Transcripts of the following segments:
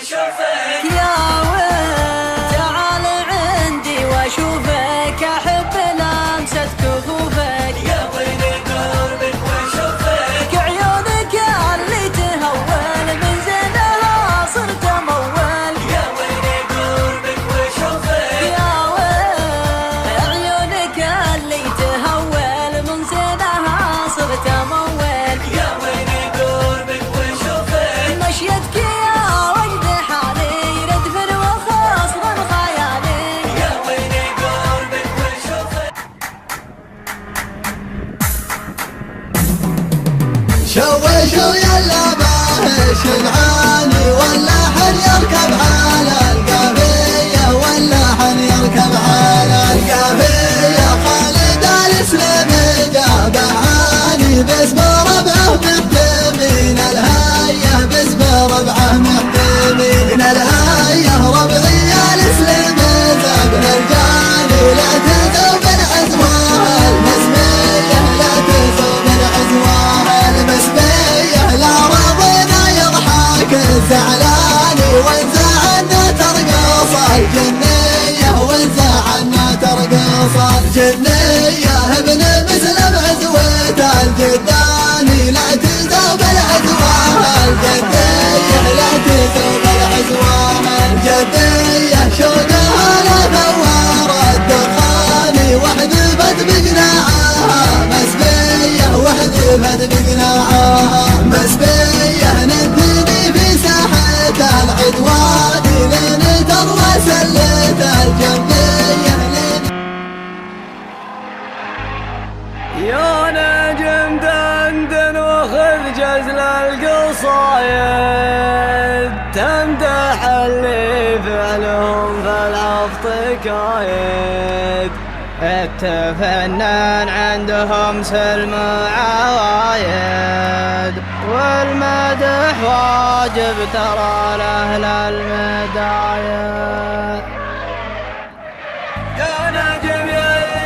واشوفك يا ولد، تعال عندي واشوفك، احب لمسة كفوفك يا ويلي قربك واشوفك، عيونك اللي تهول من زينها صرت امول يا ويلي قربك واشوفك يا ولد، عيونك اللي تهول من زينها صرت امول يا ويلي قربك واشوفك، مشيتك يا وجد حالي ردف وخصر خيالي يا ويلي قربك واشوفك. شوشوا يلا باهش العاني واللحن يركب على القافية، واللحن يركب على القافية، خالد الاسلام جابه عاني باسم ربعه محتمين الهية، باسم ربعه محتمين الهية، ربعي الاسلام زبن الجاني لا تذوب العزوة المسمية، لا تذوب العزوة المسمية، لا رضينا يضحك الزعلاني وانزعلنا ترقص الجنية، وانزعلنا ترقص الجنية، ابن مسلم عزوة الجداني لا تذوب العزوة الجدية، لا تذوب العزوة الجدية، شوقها لثوار الدخاني واحذفت بقناعها مسبية، واحذفت بقناعها مسبية، ننتدي في ساحة العدوان لين تروى سلة الجنبية يا نجم دندن وخذ جزل القصايد، تمدح اللي فعلهم فالعفط كايد، التفنن عندهم سلم عوايد، والمدح واجب ترى لأهل المدايد. يا نجم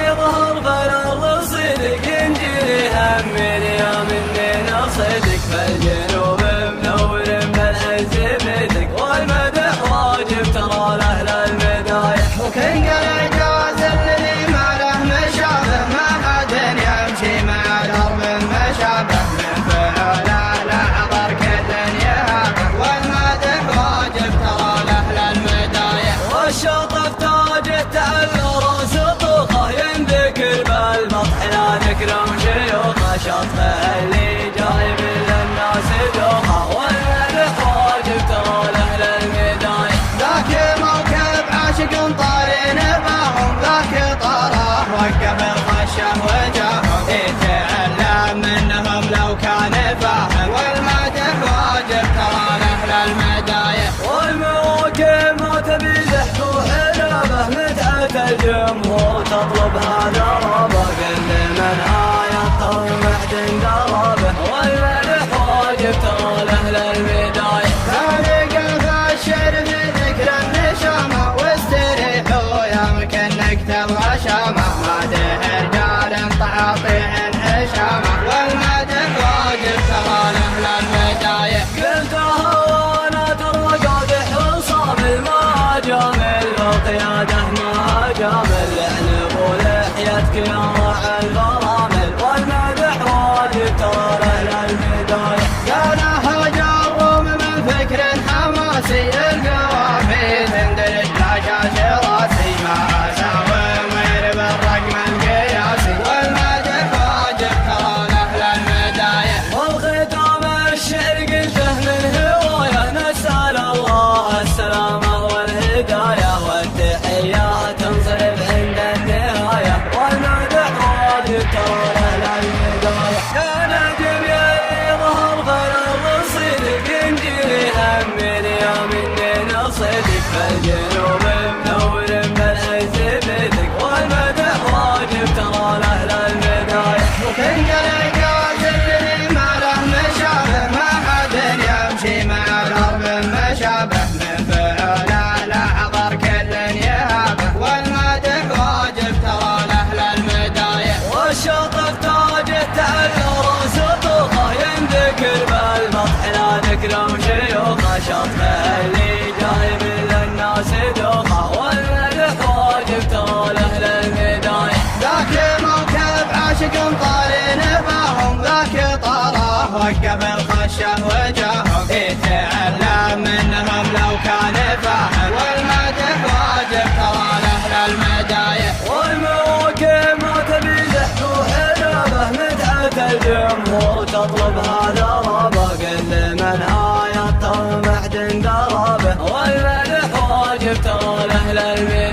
يظهر فالأرض صدق ينجلي هم من يوم من صدق، فالجنوب منور بالعز بيدك، والمدح واجب ترى لأهل المدايح، وكن قلع جواز الذي ما له مشابه، ما حد يمشي مع درب مشابه، من فعله لا عبر كل يهابه، والمدح واجب ترى لأهل المدايح، والشطف تاج التعلر وسطوخه ينذكر بالمطح لا نكرم شيوخه، شطفه اللي جايب للناس دوخه، والمدح واجب ترى لأهل المدايح، ذاك موكب عاشق طارين باهم، ذاك طرح وقف الخشه وجاهم، يتعلم منهم لو كان فاهم، والمدح واجب ترى لأهل المدايح، والمواكب ما تبي زحف وحلابه، متعة الجمهور تطلب هذا رابه، كل من آية طمع تنقربه، والمدح واجب ترى لأهل المدايح، خالق الشعر في ذكر النشامة، واستريحوا يمكن نكتب غشامة، مادح رجال تعاطيع حشامة، والمدح واجب ترى لأهل المدايح، قلتها وانا ترى قادح وصامل ما جامل، وقياده ما جامل، لعنب ولحيتك يا راعي البرامل، والمدح واجب ترى لأهل المدايح، كانها جروم من فكر حماسي، القوافي تندرج لا شاش راسي، ما اساوي غير بالرقم القياسي، والمدح واجب ترى لأهل المدايح، والختام الشعر قلته من هوايه، نسأل الله السلامة والهداية، والتحيات تنصرف عند النهاية، والمدح واجب ترى لأهل المدايح، يا نجم يظهر فالأرض صدق ينجلي هم من يوم من صدق، فالجنوب منور بالعز بيدك، والمدح واجب ترى لأهل المدايح، وكن قلع جواز الذي ما له مشابه، ما حد يمشي مع درب مشابه، من فعله لا عبر كل يهابه، والمدح واجب ترى لأهل المدايح، والشطف تاج التعلر وسطوخه ينذكر بالمطح لا نكرم شيوخه، شطفه اللي قنطار نباهم ذاك طاره وقف الخشه وجاهم يتعلم منهم لو كان فاهم والمدح واجب ترى لاهل المدايح والمواكب ما تبي ضحك وحلابه مدحة الجمهور تطلب هذا رابه قل من هاي الطمع دن قرابه والمدح واجب ترى لاهل المدايح